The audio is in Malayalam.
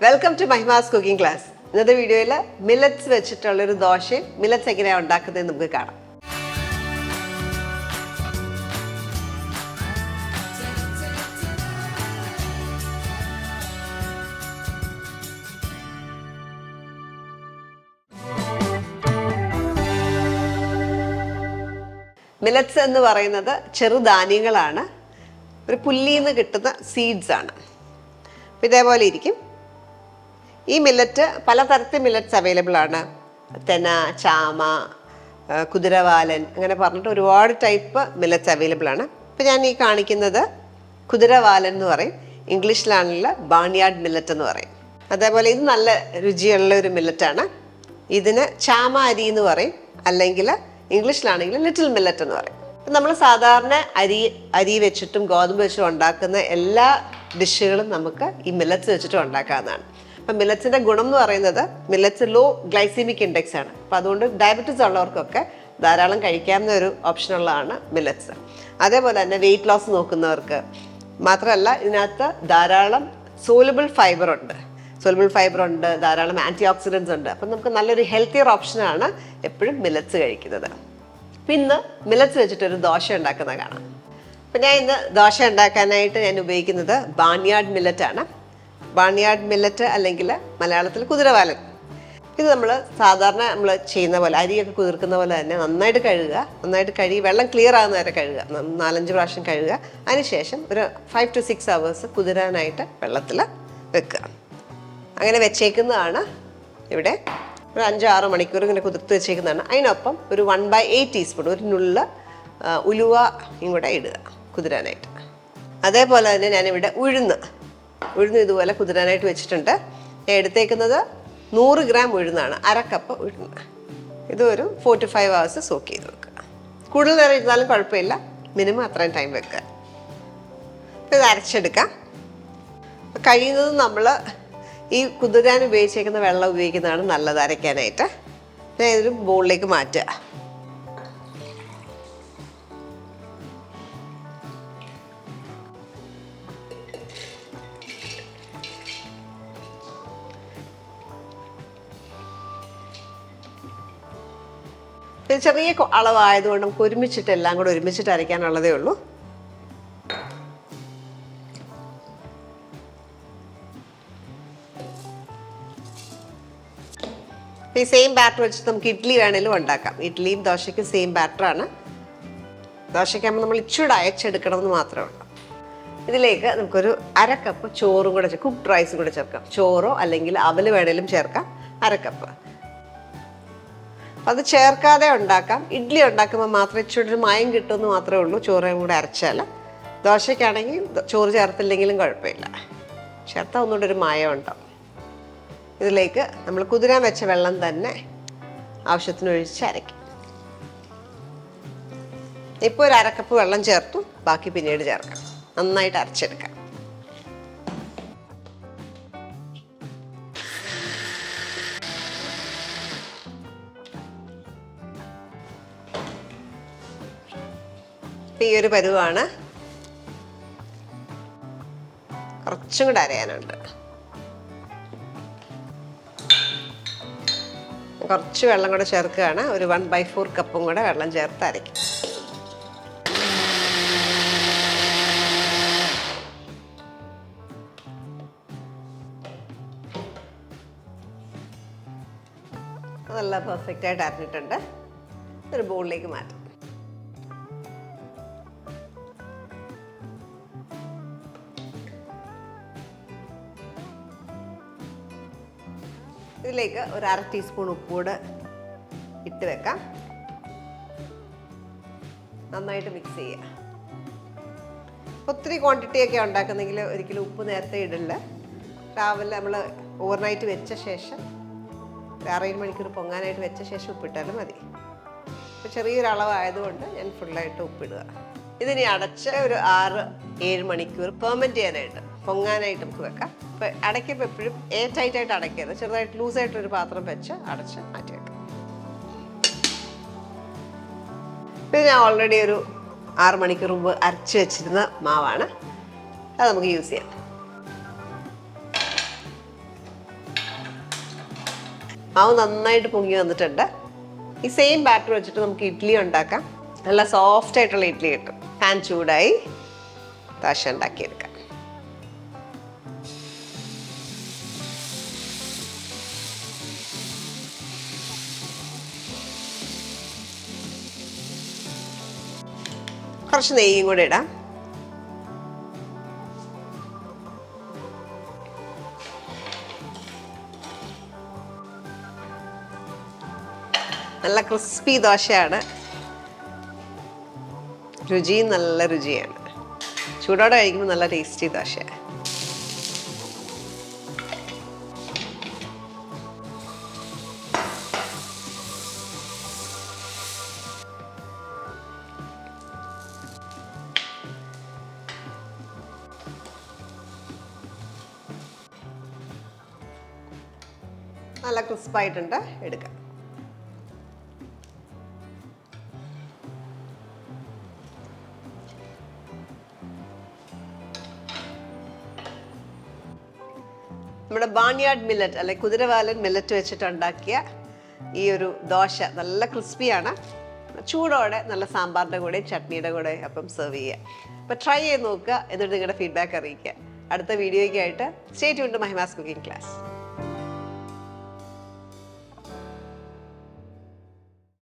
Welcome to Mahima's cooking class. ഇന്നത്തെ വീഡിയോയിൽ മില്ലറ്റ്സ് വെച്ചിട്ടുള്ളൊരു ദോശയും മില്ലറ്റ്സ് എങ്ങനെയാണ് ഉണ്ടാക്കുന്നത് നമുക്ക് കാണാം. മില്ലറ്റ്സ് എന്ന് പറയുന്നത് ചെറുധാന്യങ്ങളാണ്. ഒരു പുല്ലിൽ നിന്ന് കിട്ടുന്ന സീഡ്സ് ആണ്. ഇതേപോലെ ഇരിക്കും. ഈ മില്ലറ്റ് പലതരത്തിൽ മില്ലറ്റ്സ് അവൈലബിൾ ആണ്. തെന, ചാമ, കുതിരവാലൻ അങ്ങനെ പറഞ്ഞിട്ട് ഒരുപാട് ടൈപ്പ് മില്ലറ്റ്സ് അവൈലബിൾ ആണ്. ഇപ്പം ഞാൻ ഈ കാണിക്കുന്നത് കുതിരവാലൻ എന്ന് പറയും. ഇംഗ്ലീഷിലാണെങ്കിൽ ബാർണിയാർഡ് മില്ലറ്റ് എന്ന് പറയും. അതേപോലെ ഇത് നല്ല രുചിയുള്ള ഒരു മില്ലറ്റാണ്. ഇതിന് ചാമ അരി എന്ന് പറയും, അല്ലെങ്കിൽ ഇംഗ്ലീഷിലാണെങ്കിൽ ലിറ്റിൽ മില്ലറ്റ് എന്ന് പറയും. നമ്മൾ സാധാരണ അരി വെച്ചിട്ടും ഗോതമ്പ് വെച്ചിട്ടും ഉണ്ടാക്കുന്ന എല്ലാ ഡിഷുകളും നമുക്ക് ഈ മില്ലറ്റ്സ് വെച്ചിട്ടും ഉണ്ടാക്കാവുന്നതാണ്. അപ്പം മില്ലറ്റ്സിൻ്റെ ഗുണം എന്ന് പറയുന്നത് മില്ലറ്റ്സ് ലോ ഗ്ലൈസീമിക് ഇൻഡെക്സ് ആണ്. അപ്പം അതുകൊണ്ട് ഡയബറ്റീസ് ഉള്ളവർക്കൊക്കെ ധാരാളം കഴിക്കാവുന്ന ഒരു ഓപ്ഷനുള്ളതാണ് മില്ലറ്റ്സ്. അതേപോലെ തന്നെ വെയിറ്റ് ലോസ് നോക്കുന്നവർക്ക് മാത്രമല്ല, ഇതിനകത്ത് ധാരാളം സോലബിൾ ഫൈബർ ഉണ്ട്, ധാരാളം ആൻറ്റിഓക്സിഡൻസ് ഉണ്ട്. അപ്പം നമുക്ക് നല്ലൊരു ഹെൽത്തിയർ ഓപ്ഷനാണ് എപ്പോഴും മില്ലറ്റ്സ് കഴിക്കുന്നത്. അപ്പം ഇന്ന് മില്ലറ്റ്സ് വെച്ചിട്ടൊരു ദോശ ഉണ്ടാക്കുന്നത് കാണാം. അപ്പം ഞാൻ ഇന്ന് ദോശ ഉണ്ടാക്കാനായിട്ട് ഞാൻ ഉപയോഗിക്കുന്നത് ബാർണിയാർഡ് മില്ലറ്റാണ്. ബാർണിയാർഡ് മില്ലറ്റ് അല്ലെങ്കിൽ മലയാളത്തിൽ കുതിരവാലൻ. ഇത് നമ്മൾ സാധാരണ ചെയ്യുന്ന പോലെ അരിയൊക്കെ കുതിർക്കുന്ന പോലെ തന്നെ നന്നായിട്ട് കഴുകി വെള്ളം ക്ലിയർ ആകുന്ന വരെ കഴുകുക. 4-5 പ്രാവശ്യം കഴുകുക. അതിനുശേഷം ഒരു 5 to 6 hours കുതിരാനായിട്ട് വെള്ളത്തിൽ വെക്കുക. അങ്ങനെ വെച്ചേക്കുന്നതാണ്. ഇവിടെ ഒരു 5-6 മണിക്കൂർ ഇങ്ങനെ കുതിർത്ത് വെച്ചേക്കുന്നതാണ്. അതിനൊപ്പം ഒരു 1/8 ടീസ്പൂൺ ഒരു നുള്ള ഉലുവയും കൂടെ ഇടുക കുതിരാനായിട്ട്. അതേപോലെ തന്നെ ഞാനിവിടെ ഉഴുന്ന് ഇതുപോലെ കുതിരാനായിട്ട് വെച്ചിട്ടുണ്ട്. ഞാൻ എടുത്തേക്കുന്നത് 100 ഗ്രാം ഉഴുന്നാണ്, 1/2 കപ്പ് ഉഴുന്ന്. ഇത് ഒരു 4 to 5 hours സോക്ക് ചെയ്ത് വെക്കുക. കൂടുതൽ നേരം ഇരുന്നാലും കുഴപ്പമില്ല, മിനിമം അത്രയും ടൈം വെക്കുക. ഇത് അരച്ചെടുക്കാം. കഴിയുന്നതും നമ്മൾ ഈ കുതിരാൻ ഉപയോഗിച്ചേക്കുന്ന വെള്ളം ഉപയോഗിക്കുന്നതാണ് നല്ലത് അരയ്ക്കാനായിട്ട്. ഞാൻ ഇതൊരു ബൗളിലേക്ക് മാറ്റുക. ഇത് ചെറിയ അളവായതുകൊണ്ട് നമുക്ക് ഒരുമിച്ചിട്ട് എല്ലാം കൂടെ ഒരുമിച്ചിട്ട് അരയ്ക്കാനുള്ളതേ ഉള്ളൂ. ഈ സെയിം ബാറ്റർ വെച്ചിട്ട് നമുക്ക് ഇഡ്ഡലി വേണേലും ഉണ്ടാക്കാം. ഇഡ്ഡലിയും ദോശയ്ക്കും സെയിം ബാറ്ററാണ്. ദോശയ്ക്കാകുമ്പോൾ നമ്മൾ ഇച്ചിരി അയച്ചെടുക്കണമെന്ന് മാത്രമേ ഉള്ളൂ. ഇതിലേക്ക് നമുക്കൊരു 1/2 കപ്പ് ചോറും കൂടെ കുക്ക്ഡ് റൈസും കൂടെ ചേർക്കാം. ചോറോ അല്ലെങ്കിൽ അവൽ വേണേലും ചേർക്കാം. 1/2 കപ്പ്. അത് ചേർക്കാതെ ഉണ്ടാക്കാം. ഇഡ്ഡലി ഉണ്ടാക്കുമ്പോൾ മാത്രമേ ഇച്ചിരി ഒരു മയം കിട്ടുമെന്ന് മാത്രമേ ഉള്ളൂ ചോറും കൂടെ അരച്ചാൽ. ദോശയ്ക്കാണെങ്കിൽ ചോറ് ചേർത്തില്ലെങ്കിലും കുഴപ്പമില്ല, ചേർത്താൽ ഒന്നുകൂടെ ഒരു മയം ഉണ്ടാവും. ഇതിലേക്ക് നമ്മൾ കുതിരാൻ വെച്ച വെള്ളം തന്നെ ആവശ്യത്തിന് ഒഴിച്ച് അരയ്ക്കും. ഇപ്പോൾ ഒരു 1/2 കപ്പ് വെള്ളം ചേർത്തു, ബാക്കി പിന്നീട് ചേർക്കാം. നന്നായിട്ട് അരച്ചെടുക്കാം. ഈ ഒരു പരുവാണ്. കുറച്ചും കൂടെ അരയാനുണ്ട്. കുറച്ച് വെള്ളം കൂടെ ചേർക്കുകയാണ്. ഒരു 1/4 കപ്പും കൂടെ വെള്ളം ചേർത്ത് അരയ്ക്കും. നല്ല പെർഫെക്റ്റായിട്ട് അരഞ്ഞിട്ടുണ്ട്. ഒരു ബൗളിലേക്ക് മാറ്റാം. ഇതിലേക്ക് ഒരു 1/2 ടീസ്പൂൺ ഉപ്പൂടെ ഇട്ട് വെക്കാം. നന്നായിട്ട് മിക്സ് ചെയ്യുക. ഒത്തിരി ക്വാണ്ടിറ്റിയൊക്കെ ഉണ്ടാക്കുന്നെങ്കിൽ ഒരിക്കലും ഉപ്പ് നേരത്തെ ഇടില്ല. രാവിലെ നമ്മൾ ഓവർനൈറ്റ് വെച്ച ശേഷം 6-7 മണിക്കൂർ പൊങ്ങാനായിട്ട് വെച്ച ശേഷം ഉപ്പിട്ടാലും മതി. ഇപ്പോൾ ചെറിയൊരു അളവായതുകൊണ്ട് ഞാൻ ഫുള്ളായിട്ട് ഉപ്പിടുക. ഇതിനി അടച്ച് ഒരു 6-7 മണിക്കൂർ പെർമെൻറ്റ് ചെയ്യാനായിട്ട് പൊങ്ങാനായിട്ട് നമുക്ക് വെക്കാം. അപ്പോൾ അടയ്ക്കുമ്പോൾ എപ്പോഴും എയർ ടൈറ്റായിട്ട് അടയ്ക്കരുത്. ചെറുതായിട്ട് ലൂസായിട്ടൊരു പാത്രം വെച്ച് അടച്ച് മാറ്റി വെക്കാം. ഇത് ഞാൻ ഓൾറെഡി ഒരു 6 മണിക്കൂർ മുമ്പ് അരച്ച് വെച്ചിരുന്ന മാവാണ്. അത് നമുക്ക് യൂസ് ചെയ്യാം. മാവ് നന്നായിട്ട് പൊങ്ങി വന്നിട്ടുണ്ട്. ഈ സെയിം ബാറ്റർ വെച്ചിട്ട് നമുക്ക് ഇഡ്ഡലി ഉണ്ടാക്കാം. നല്ല സോഫ്റ്റ് ആയിട്ടുള്ള ഇഡ്ഡലി കിട്ടും. പാൻ ചൂടായി, ദോശ ഉണ്ടാക്കിയെടുക്കാം. കുറച്ച് നെയ്യും കൂടെ ഇടാം. നല്ല ക്രിസ്പി ദോശയാണ്. രുചിയും നല്ല രുചിയാണ്. ചൂടോടെ കഴിക്കുമ്പോൾ നല്ല ടേസ്റ്റി ദോശയാണ്. നല്ല ക്രിസ്പായിട്ടുണ്ട്, എടുക്കാം. നമ്മുടെ ബാർണിയാർഡ് മില്ലറ്റ് അല്ലെ കുതിരവാലൻ മില്ലറ്റ് വെച്ചിട്ടുണ്ടാക്കിയ ഈ ഒരു ദോശ നല്ല ക്രിസ്പിയാണ്. ചൂടോടെ നല്ല സാമ്പാറിൻ്റെ കൂടെ ചട്നിയുടെ കൂടെ അപ്പം സെർവ് ചെയ്യുക. അപ്പോൾ ട്രൈ ചെയ്ത് നോക്കുക, എന്നിട്ട് നിങ്ങളുടെ ഫീഡ്ബാക്ക് അറിയിക്കുക. അടുത്ത വീഡിയോയ്ക്കായിട്ട് stay tuned to Mahima's cooking class.